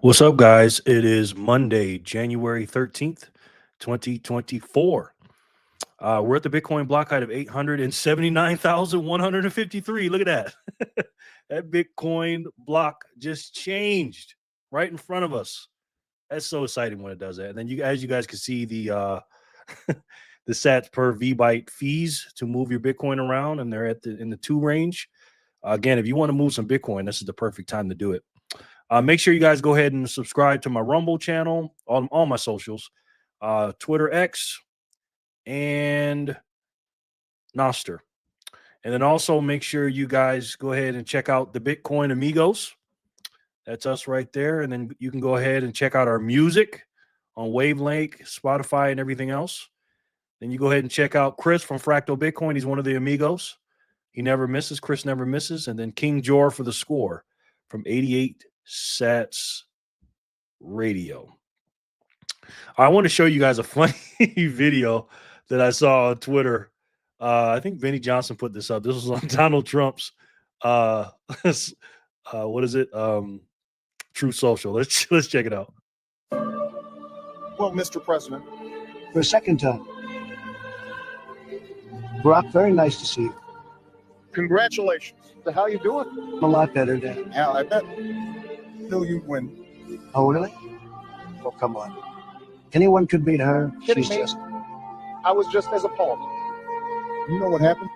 What's up, guys? It is Monday, January 13th, 2024. We're at the Bitcoin block height of 879,153. Look at that. That Bitcoin block just changed right in front of us. That's so exciting when it does that. And then as you guys can see, the the sats per VByte fees to move your Bitcoin around, and they're in the 2 range. Again, if you want to move some Bitcoin, this is the perfect time to do it. Make sure you guys go ahead and subscribe to my Rumble channel, on all my socials, Twitter X, and Noster. And then also make sure you guys go ahead and check out the Bitcoin Amigos. That's us right there. And then you can go ahead and check out our music on Wavelength, Spotify, and everything else. Then you go ahead and check out Chris from Fractal Bitcoin. He's one of the Amigos. He never misses. Chris never misses. And then King Jor for the score from 88 Sats Radio. I want to show you guys a funny video that I saw on Twitter. I think Benny Johnson put this up. This was on Donald Trump's what is it? Truth Social. Let's check it out. Well, Mr. President, for a second time. Barack, very nice to see you. congratulations. So how you doing? I'm a lot better now. Yeah, I bet. Knew you'd win. Oh, really? Oh, come on. Anyone could beat her. Kidding She's me? just... I was just as appalled. You know what happened?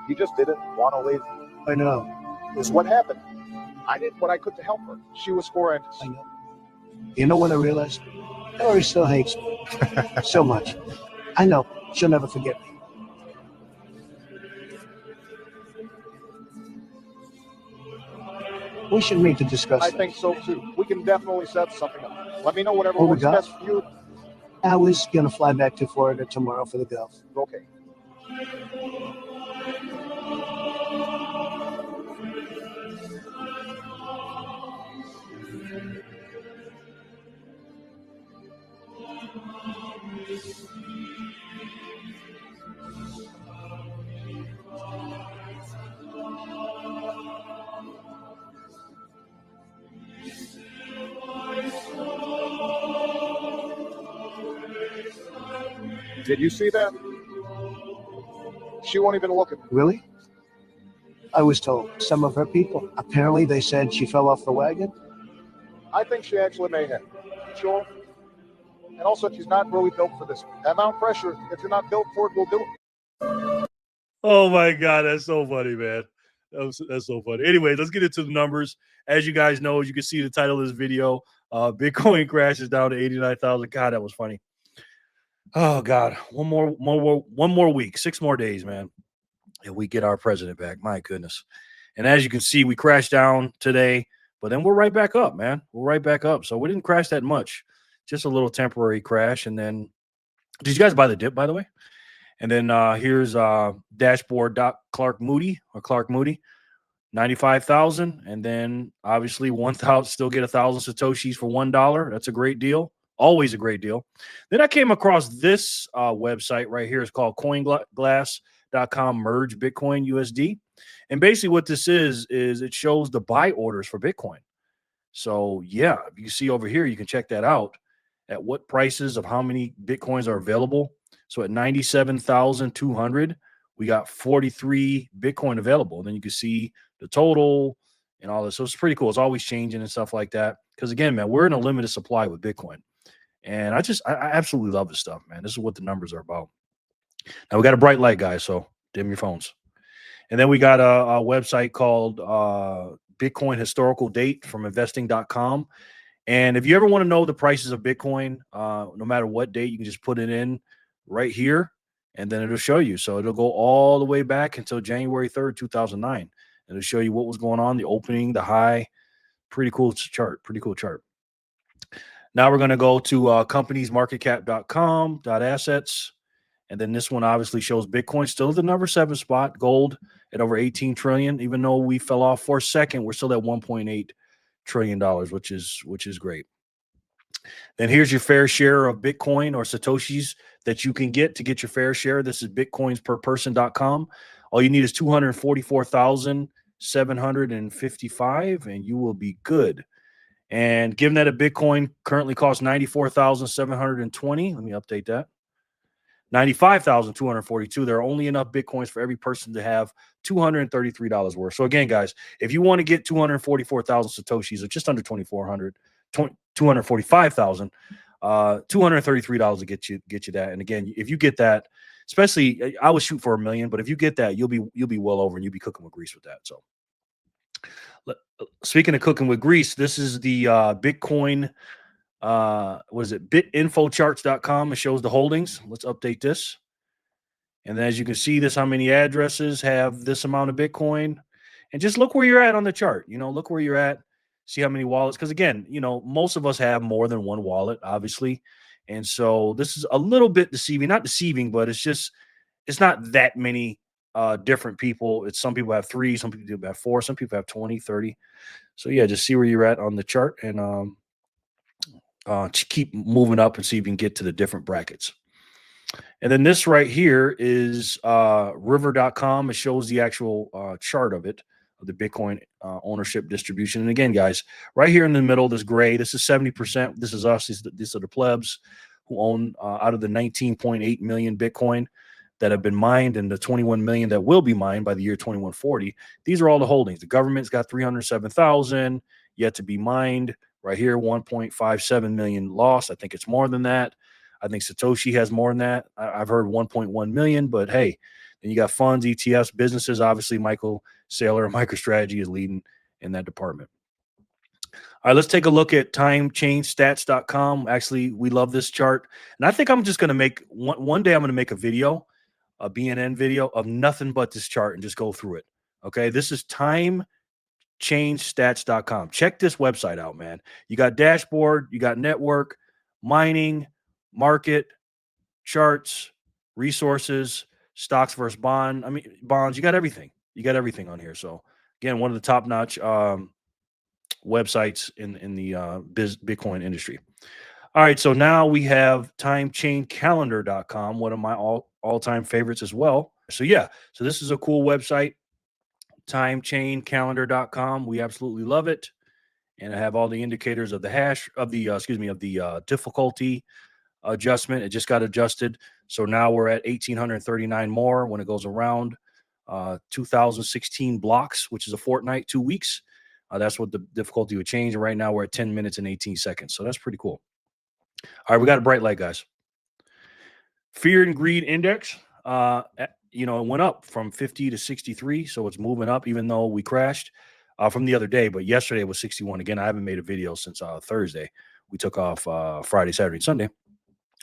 You just didn't want to leave. I know. Is what happened. I did what I could to help her. She was horrendous. I know. You know what I realized? Hillary still hates me. So much. I know. She'll never forget me. We should meet to discuss I things. think so too. We can definitely set something up. Let me know whatever Oh, we works got- best for you. I was going to fly back to Florida tomorrow for the Gulf. Okay. Did you see that? She won't even look at me. Really? I was told some of her people. Apparently they said she fell off the wagon. I think she actually may have. Sure. And also, she's not really built for this. That amount of pressure, if you're not built for it, will do it. Oh my God, that's so funny, man. That's so funny. Anyway, let's get into the numbers. As you guys know, you can see the title of this video. Bitcoin crashes down to 89,000. God, that was funny. Oh God, one more week, 6 more days, man, and we get our president back. My goodness. And as you can see, we crashed down today, but then we're right back up, man. We're right back up. So we didn't crash that much, just a little temporary crash. And then, did you guys buy the dip, by the way? And then here's dashboard.Clark Moody, 95,000. And then obviously 1,000, still get 1,000 Satoshis for $1. That's a great deal. Always a great deal. Then I came across this website right here. It's called coinglass.com merge Bitcoin USD. And basically what this is it shows the buy orders for Bitcoin. So yeah, you see over here, you can check that out at what prices of how many Bitcoins are available. So at 97,200, we got 43 Bitcoin available. And then you can see the total and all this. So it's pretty cool. It's always changing and stuff like that. Because again, man, we're in a limited supply with Bitcoin. And I absolutely love this stuff, man. This is what the numbers are about. Now we got a bright light, guys, so dim your phones. And then we got a website called Bitcoin Historical Date from investing.com. And if you ever want to know the prices of Bitcoin, no matter what date, you can just put it in right here, and then it'll show you. So it'll go all the way back until January 3rd, 2009. And it'll show you what was going on, the opening, the high. Pretty cool chart. Pretty cool chart. Now we're going to go to companiesmarketcap.com.assets. And then this one obviously shows Bitcoin still at the number 7 spot, gold at over 18 trillion. Even though we fell off for a second, we're still at $1.8 trillion, which is great. Then here's your fair share of Bitcoin or Satoshis that you can get to get your fair share. This is bitcoinsperperson.com. All you need is 244,755, and you will be good. And given that a Bitcoin currently costs 94,720, let me update that. 95,242. There are only enough Bitcoins for every person to have $233 worth. So again, guys, if you want to get 244,000 Satoshis, or just under 2,400, 245,000, $233 to get you that. And again, if you get that, especially I would shoot for $1 million, but if you get that, you'll be well over, and you'll be cooking with grease with that. So speaking of cooking with grease, this is the Bitcoin. What is it? Bitinfocharts.com. It shows the holdings. Let's update this. And then as you can see, this how many addresses have this amount of Bitcoin. And just look where you're at on the chart. Look where you're at. See how many wallets. Because again, most of us have more than one wallet, obviously. And so this is a little bit deceiving. Not deceiving, but it's not that many different people. It's some people have 3, some people have 4, some people have 20, 30. So yeah, just see where you're at on the chart, and keep moving up and see if you can get to the different brackets. And then this right here is river.com. It shows the actual chart of it, of the Bitcoin ownership distribution. And again, guys, right here in the middle, this gray, this is 70%. This is us. These are the plebs who own out of the 19.8 million Bitcoin that have been mined, and the 21 million that will be mined by the year 2140. These are all the holdings. The government's got 307,000 yet to be mined. Right here, 1.57 million lost. I think it's more than that. I think Satoshi has more than that. I've heard 1.1 million, but hey, then you got funds, ETFs, businesses. Obviously, Michael Saylor, MicroStrategy, is leading in that department. All right, let's take a look at timechainstats.com. Actually, we love this chart. And I think I'm just going to make one day I'm going to make a video, a BNN video of nothing but this chart and just go through it. Okay, this is timechainstats.com. Check this website out, man. You got dashboard, you got network, mining, market, charts, resources, stocks versus bonds. You got everything. You got everything on here. So again, one of the top-notch websites in the Bitcoin industry. All right, so now we have timechaincalendar.com, one of my all-time favorites as well. So yeah, so this is a cool website, timechaincalendar.com. We absolutely love it. And I have all the indicators of the hash of the difficulty adjustment. It just got adjusted. So now we're at 1,839 more when it goes around 2016 blocks, which is a fortnight, 2 weeks. That's what the difficulty would change. And right now we're at 10 minutes and 18 seconds. So that's pretty cool. All right, we got a bright light, guys. Fear and greed index, it went up from 50 to 63. So it's moving up, even though we crashed from the other day. But yesterday was 61. Again, I haven't made a video since Thursday. We took off Friday, Saturday, Sunday.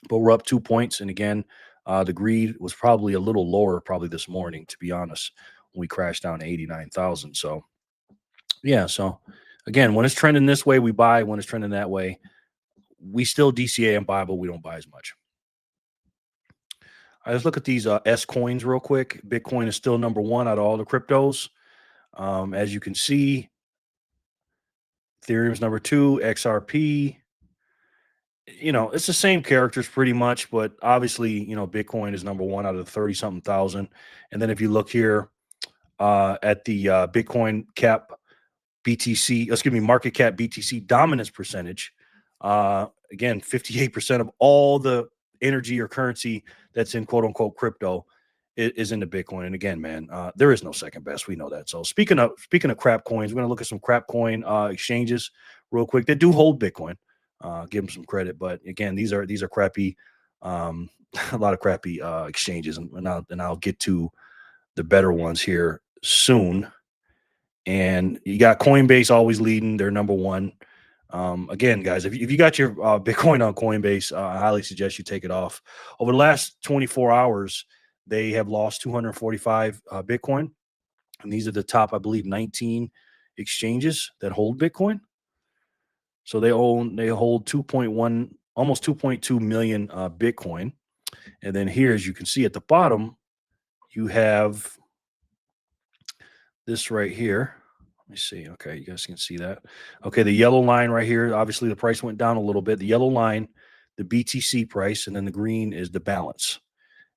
But we're up 2 points. And again, the greed was probably a little lower probably this morning, to be honest, when we crashed down to 89,000. So, yeah. So, again, when it's trending this way, we buy. When it's trending that way, we still DCA and buy, but we don't buy as much. All right, let's look at these S coins real quick. Bitcoin is still number 1 out of all the cryptos. As you can see, Ethereum's number 2, XRP. It's the same characters pretty much, but obviously, Bitcoin is number 1 out of the 30-something thousand. And then if you look here at the Bitcoin cap market cap BTC dominance percentage, again, 58% of all the energy or currency that's in quote unquote crypto is into Bitcoin. And again, man, there is no second best. We know that. So speaking of crap coins, we're going to look at some crap coin exchanges real quick that do hold Bitcoin. Give them some credit, but again, these are crappy, a lot of crappy exchanges, and I'll get to the better ones here soon. And you got Coinbase always leading; they're number 1. Again, guys, if you got your Bitcoin on Coinbase, I highly suggest you take it off. Over the last 24 hours, they have lost 245 Bitcoin, and these are the top, I believe, 19 exchanges that hold Bitcoin. So they hold 2.1, almost 2.2 million Bitcoin. And then here, as you can see at the bottom, you have this right here. Let me see. Okay, you guys can see that. Okay, the yellow line right here, obviously the price went down a little bit. The yellow line, the BTC price, and then the green is the balance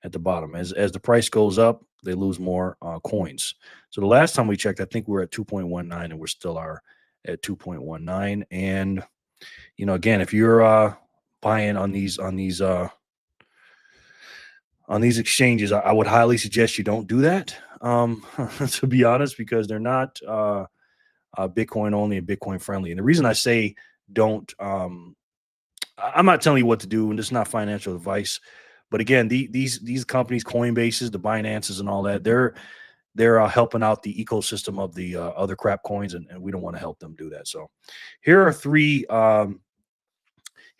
at the bottom. As the price goes up, they lose more coins. So the last time we checked, I think we were at 2.19, and we still are at 2.19. And again, if you're buying on these exchanges, I would highly suggest you don't do that. To be honest, because they're not Bitcoin only and Bitcoin friendly. And the reason I say don't, I'm not telling you what to do, and this is not financial advice. But again, these companies, Coinbases, the Binances, and all that, they're helping out the ecosystem of the other crap coins, and we don't want to help them do that. So here are three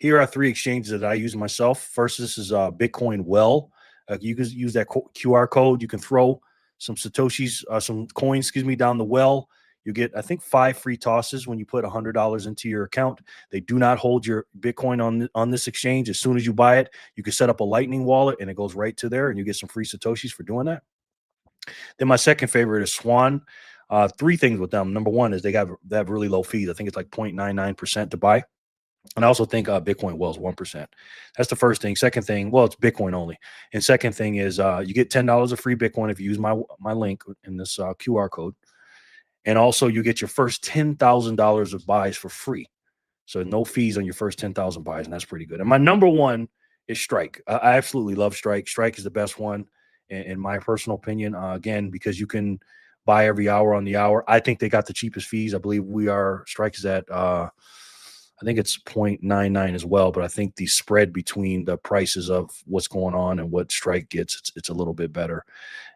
exchanges that I use myself. First, this is Bitcoin Well. You can use that QR code. You can throw some Satoshis, some coins, excuse me, down the well. You get, I think, 5 free tosses when you put $100 into your account. They do not hold your Bitcoin on this exchange. As soon as you buy it, you can set up a Lightning wallet, and it goes right to there, and you get some free Satoshis for doing that. Then my second favorite is Swan. 3 things with them. Number one is they have really low fees. I think it's like 0.99% to buy. And I also think Bitcoin Well is 1%. That's the first thing. Second thing, well, it's Bitcoin only. And second thing is you get $10 of free Bitcoin if you use my link in this QR code. And also you get your first $10,000 of buys for free. So no fees on your first 10,000 buys, and that's pretty good. And my number one is Strike. I absolutely love Strike. Strike is the best one, in my personal opinion. Again, because you can buy every hour on the hour. I think they got the cheapest fees. I believe Strike is at I think it's 0.99 as well, but I think the spread between the prices of what's going on and what Strike gets, it's a little bit better.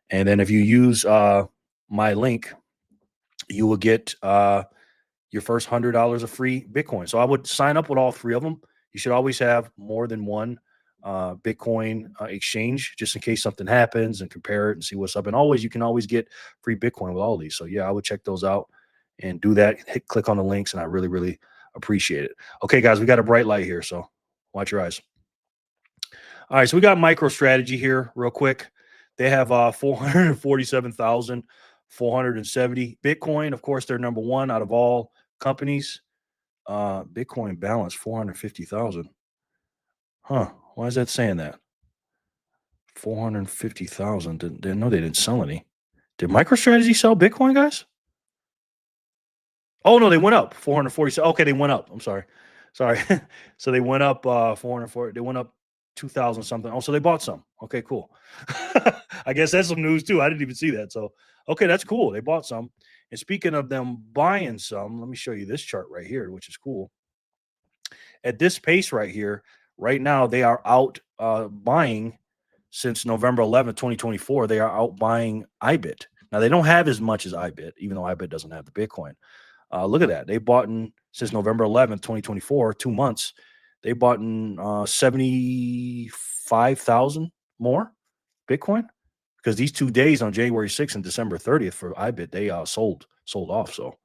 And then if you use my link, you will get your first $100 of free Bitcoin. So I would sign up with all 3 of them. You should always have more than one Bitcoin exchange, just in case something happens, and compare it and see what's up. And you can always get free Bitcoin with all these. So yeah, I would check those out and do that. Click on the links, and I really, really appreciate it. Okay, guys, we got a bright light here, so watch your eyes. All right, so we got MicroStrategy here real quick. They have 447,470 Bitcoin. Of course, they're number one out of all companies. Bitcoin balance 450,000. Huh? Why is that saying that? 450,000. Didn't know they didn't sell any. Did MicroStrategy sell Bitcoin, guys? Oh no, they went up 447. Okay, they went up. I'm sorry. So they went up 440. They went up 2,000 something. Oh, so they bought some. Okay, cool. I guess that's some news too. I didn't even see that. So okay, that's cool. They bought some. And speaking of them buying some, let me show you this chart right here, which is cool. At this pace right here, right now, they are out buying since November 11th, 2024. They are out buying IBIT. Now, they don't have as much as IBIT, even though IBIT doesn't have the Bitcoin. Look at that. They bought in since November 11th, 2024, 2 months. They bought in 75,000 more Bitcoin, because these 2 days on January 6th and December 30th for IBIT, they sold off. So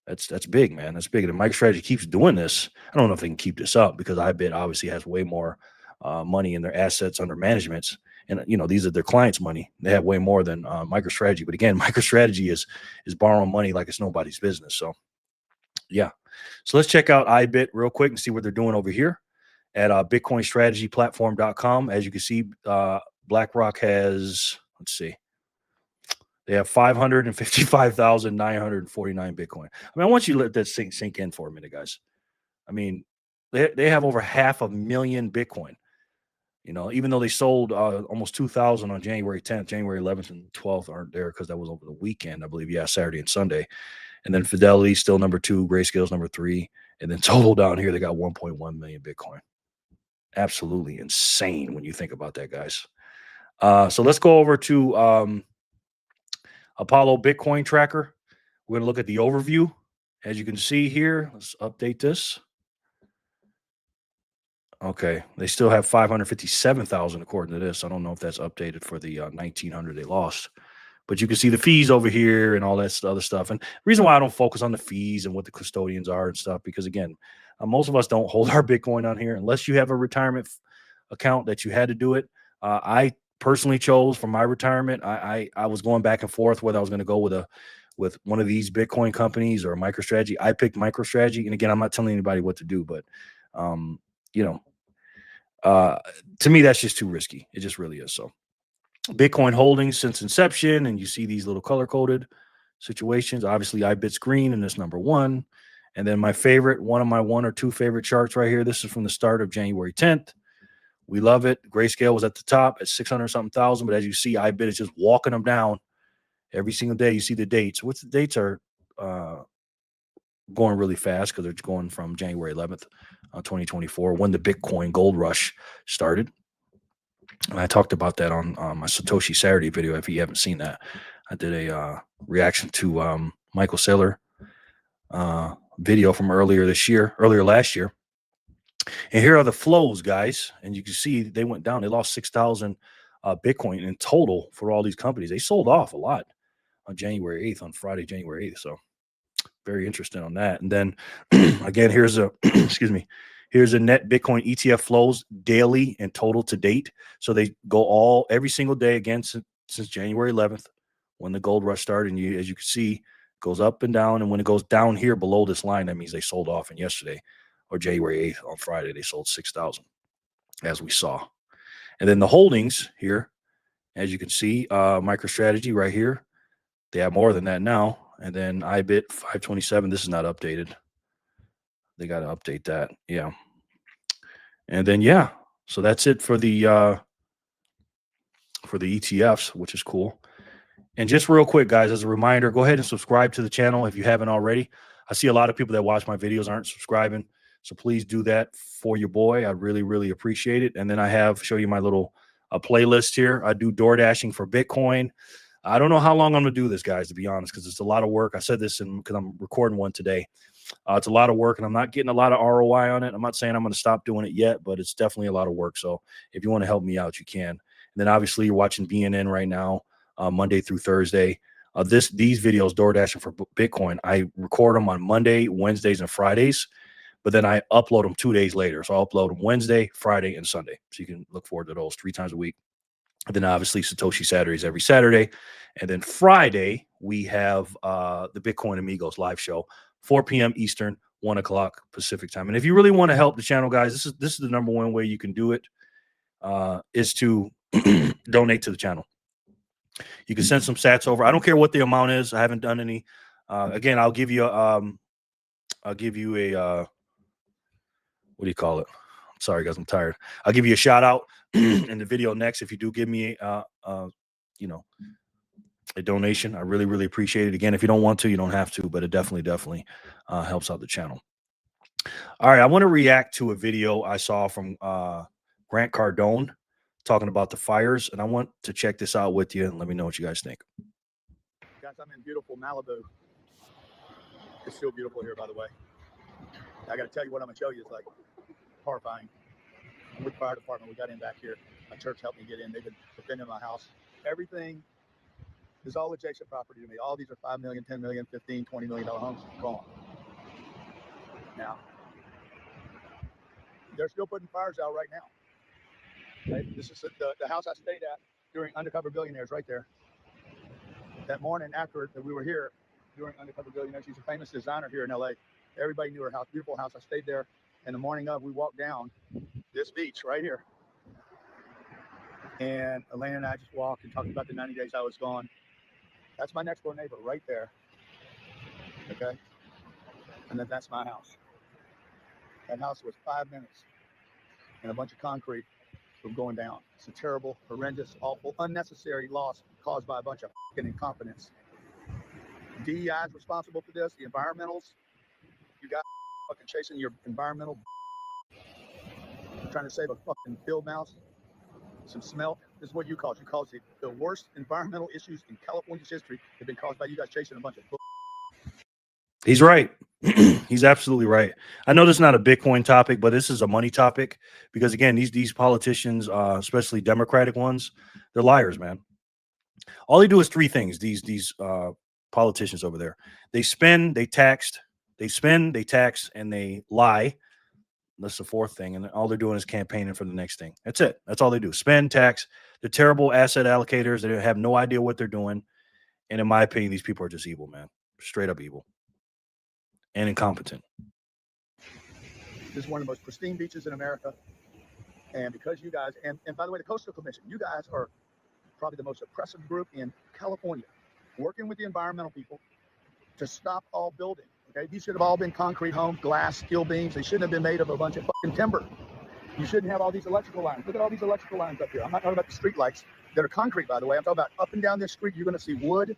that's big, man. That's big. And MicroStrategy keeps doing this. I don't know if they can keep this up, because IBIT obviously has way more money in their assets under management. And these are their clients' money. They have way more than MicroStrategy. But again, MicroStrategy is borrowing money like it's nobody's business. So yeah. So let's check out IBIT real quick and see what they're doing over here at BitcoinStrategyPlatform.com. As you can see, BlackRock has, let's see, they have 555,949 Bitcoin. I mean, I want you to let that sink in for a minute, guys. I mean, they have over 500,000 Bitcoin. Even though they sold almost 2,000 on January 10th, January 11th and 12th aren't there because that was over the weekend, I believe. Yeah, Saturday and Sunday. And then Fidelity still number 2, Grayscale's number 3, and then total down here they got 1.1 million Bitcoin. Absolutely insane when you think about that, guys. So let's go over to Apollo Bitcoin Tracker. We're going to look at the overview. As you can see here, let's update this. Okay, they still have 557,000 according to this. I don't know if that's updated for the 1,900 they lost. But you can see the fees over here and all that other stuff. And the reason why I don't focus on the fees and what the custodians are and stuff, because again, most of us don't hold our Bitcoin on here unless you have a retirement account that you had to do it. I personally chose for my retirement. I was going back and forth whether I was going to go with one of these Bitcoin companies or MicroStrategy. I picked MicroStrategy, and again, I'm not telling anybody what to do, but to me, that's just too risky. It just really is. So Bitcoin holdings since inception, and you see these little color coded situations. Obviously, iBit's green and it's number one. And then my favorite, one of my one or two favorite charts right here. This is from the start of January 10th. We love it. Grayscale was at the top at 600 something thousand. But as you see, iBit is just walking them down every single day. You see the dates. What's the dates are going really fast because it's going from January 11th, 2024, when the Bitcoin gold rush started. And I talked about that on my Satoshi Saturday video. If you haven't seen that, I did a reaction to Michael Saylor video from earlier last year. And here are the flows, guys. And you can see they went down. They lost 6,000 Bitcoin in total for all these companies. They sold off a lot on January 8th, on Friday, January 8th. So very interesting on that. And then again, here's a excuse me. Here's a net Bitcoin ETF flows daily and total to date. So they go every single day again since January 11th when the gold rush started. And as you can see, goes up and down. And when it goes down here below this line, that means they sold off. And yesterday, or January 8th on Friday, they sold 6,000, as we saw. And then the holdings here, as you can see, MicroStrategy right here, they have more than that now. And then iBit 527. This is not updated. They got to update that. Yeah. And then, yeah. So that's it for the ETFs, which is cool. And just real quick, guys, as a reminder, go ahead and subscribe to the channel if you haven't already. I see a lot of people that watch my videos aren't subscribing. So please do that for your boy. I really, really appreciate it. And then I show you my little playlist here. I do door dashing for Bitcoin. I don't know how long I'm going to do this, guys, to be honest, because it's a lot of work. I said this because I'm recording one today. It's a lot of work, and I'm not getting a lot of ROI on it. I'm not saying I'm going to stop doing it yet, but it's definitely a lot of work. So if you want to help me out, you can. And then obviously you're watching BNN right now, Monday through Thursday. These videos, door dashing for Bitcoin, I record them on Monday, Wednesdays, and Fridays, but then I upload them 2 days later. So I'll upload them Wednesday, Friday, and Sunday. So you can look forward to those 3 times a week. And then obviously Satoshi Saturdays every Saturday. And then Friday, we have the Bitcoin Amigos live show, 4 p.m. Eastern, 1 o'clock Pacific time. And if you really want to help the channel, guys, this is the number one way you can do it, is to donate to the channel. You can send some sats over. I don't care what the amount is. I haven't done any. Again, I'll give you a what do you call it? I'm sorry, guys, I'm tired. I'll give you a shout out in the video next if you do give me a donation. I really, really appreciate it. Again, if you don't want to, you don't have to, but it definitely helps out the channel. All right, I want to react to a video I saw from Grant Cardone talking about the fires, and I want to check this out with you and let me know what you guys think. Guys, I'm in beautiful Malibu. It's still beautiful here, by the way. I got to tell you what I'm going to show you is like horrifying. I'm with the fire department. We got in back here. My church helped me get in. They've been defending my house. Everything is all adjacent property to me. All these are $5 million, $10 million, $15, $20 million homes. Gone. Now, they're still putting fires out right now. Okay? This is the house I stayed at during Undercover Billionaires right there. That morning after that we were here during Undercover Billionaires, she's a famous designer here in LA. Everybody knew her house, beautiful house. I stayed there. And the morning of, we walked down this beach right here. And Elena and I just walked and talked about the 90 days I was gone. That's my next door neighbor right there. Okay. And then that's my house. That house was 5 minutes and a bunch of concrete from going down. It's a terrible, horrendous, awful, unnecessary loss caused by a bunch of fucking incompetence. DEI is responsible for this. The environmentals, you got fucking chasing your environmental, trying to save a fucking field mouse, some smelt. This is what you cause. You cause the worst environmental issues in California's history have been caused by you guys chasing a bunch of. He's right. He's absolutely right. I know this is not a Bitcoin topic, but this is a money topic because again, these politicians, especially Democratic ones, they're liars, man. All they do is 3 things. These politicians over there, they spend, they tax, and they lie. That's the 4th thing. And all they're doing is campaigning for the next thing. That's it. That's all they do. Spend, tax. They're terrible asset allocators. They have no idea what they're doing. And in my opinion, these people are just evil, man. Straight up evil. And incompetent. This is one of the most pristine beaches in America. And because you guys, and by the way, the Coastal Commission, you guys are probably the most oppressive group in California. working with the environmental people to stop all building. Okay, these should have all been concrete homes, glass, steel beams. They shouldn't have been made of a bunch of fucking timber. You shouldn't have all these electrical lines. Look at all these electrical lines up here. I'm not talking about the street lights that are concrete, by the way. I'm talking about up and down this street. You're going to see wood,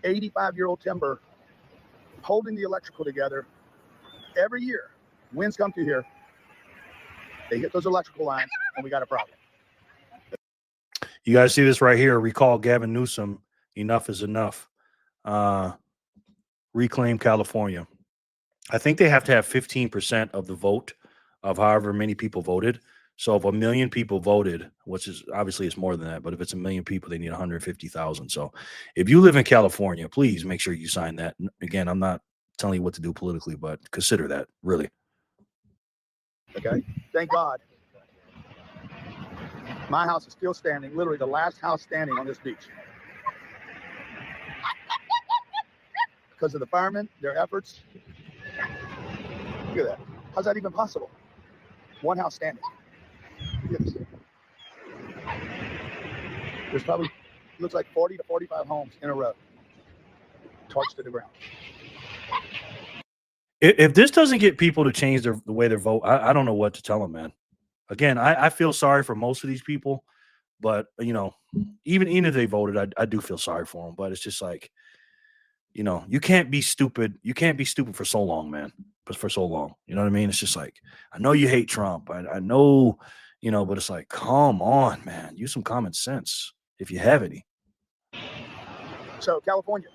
85-year-old timber holding the electrical together. Every year, winds come through here. They hit those electrical lines, and we got a problem. You guys see this right here. Recall Gavin Newsom. Enough is enough. Reclaim California. I think they have to have 15% of the vote of however many people voted. So if 1 million people voted, which is obviously it's more than that, but if it's 1 million people, they need 150,000. So if you live in California, please make sure you sign that. Again, I'm not telling you what to do politically, but consider that, really. Okay, thank God. My house is still standing, literally the last house standing on this beach. Because of the firemen, their efforts. Look at that. How's that even possible? One house standing. Look at this. There's probably, looks like 40 to 45 homes in a row. Torched to the ground. If this doesn't get people to change the way they vote, I don't know what to tell them, man. Again, I feel sorry for most of these people, but, you know, even if they voted, I do feel sorry for them. But it's just like, you know, you can't be stupid. You can't be stupid for so long, man. But for so long, you know what I mean? It's just like, I know you hate Trump. I know, you know, but it's like, come on, man. Use some common sense if you have any. So, California,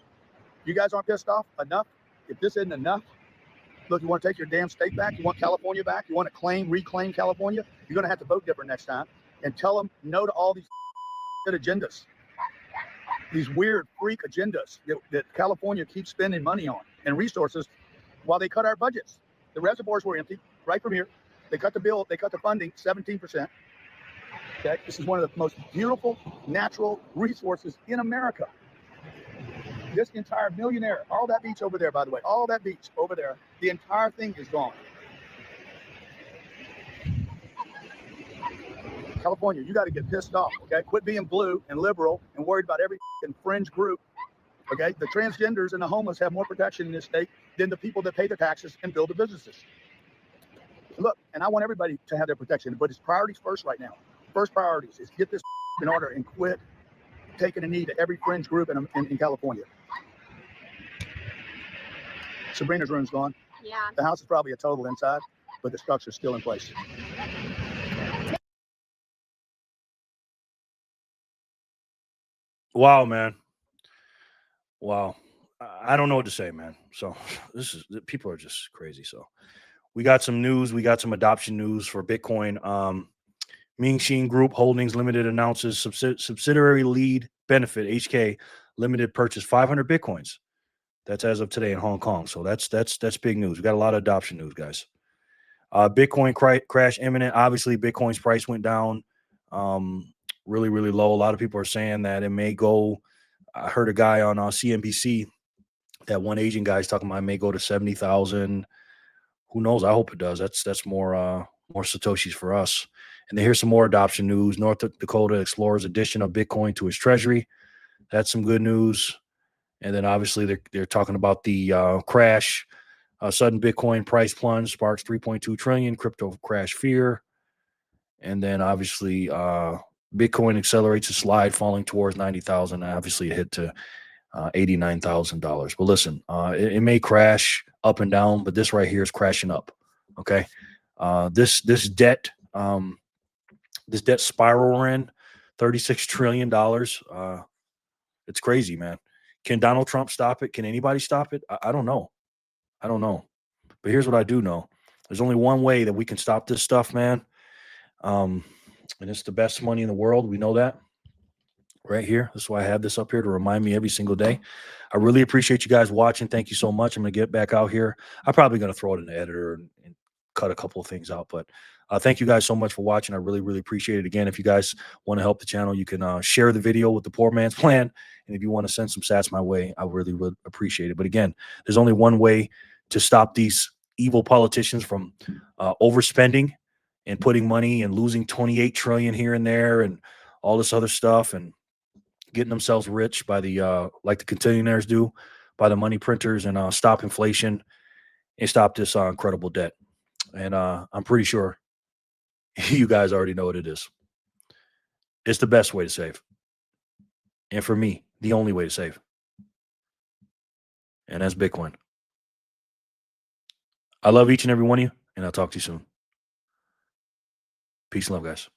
you guys aren't pissed off enough? If this isn't enough, look, you want to take your damn state back? You want California back? You want to reclaim California? You're going to have to vote different next time and tell them no to all these agendas. These weird freak agendas that California keeps spending money on and resources while they cut our budgets. The reservoirs were empty right from here. They cut the bill, they cut the funding 17%. Okay, this is one of the most beautiful natural resources in America. This entire millionaire, all that beach over there, by the way, all that beach over there, the entire thing is gone. California, you got to get pissed off, okay? Quit being blue and liberal and worried about every fringe group, okay? The transgenders and the homeless have more protection in this state than the people that pay the taxes and build the businesses. Look, and I want everybody to have their protection, but it's priorities first right now. First priorities is get this in order and quit taking a knee to every fringe group in California. Sabrina's room's gone. Yeah. The house is probably a total inside, but the structure's still in place. Wow, man. Wow. I don't know what to say, man. So people are just crazy. So we got some news. We got some adoption news for Bitcoin. Ming Xin Group Holdings Limited announces subsidiary lead benefit HK limited purchase 500 Bitcoins. That's as of today in Hong Kong. So that's big news. We got a lot of adoption news, guys. Bitcoin crash imminent. Obviously, Bitcoin's price went down really, really low. A lot of people are saying that it may go. I heard a guy on CNBC, that one Asian guy is talking about it may go to 70,000. Who knows? I hope it does. That's more Satoshis for us. And then here's some more adoption news. North Dakota explores addition of Bitcoin to its treasury. That's some good news. And then obviously they're talking about the crash. Sudden Bitcoin price plunge sparks 3.2 trillion. Crypto crash fear. And then obviously Bitcoin accelerates a slide, falling towards 90,000. Obviously, it hit to $89,000. But listen, it may crash up and down, but this right here is crashing up. Okay, this debt spiral we're in, $36 trillion. It's crazy, man. Can Donald Trump stop it? Can anybody stop it? I don't know. I don't know. But here's what I do know: there's only one way that we can stop this stuff, man. And it's the best money in the world. We know that right here. That's why I have this up here to remind me every single day. I really appreciate you guys watching. Thank you so much. I'm going to get back out here. I'm probably going to throw it in the editor and cut a couple of things out. But thank you guys so much for watching. I really, really appreciate it. Again, if you guys want to help the channel, you can share the video with the poor man's plan. And if you want to send some sats my way, I really would appreciate it. But again, there's only one way to stop these evil politicians from overspending and putting money and losing 28 trillion here and there and all this other stuff. And getting themselves rich by the like the continuaires do, by the money printers, and stop inflation and stop this incredible debt. And I'm pretty sure you guys already know what it is. It's the best way to save. And for me, the only way to save. And that's Bitcoin. I love each and every one of you, and I'll talk to you soon. Peace and love, guys.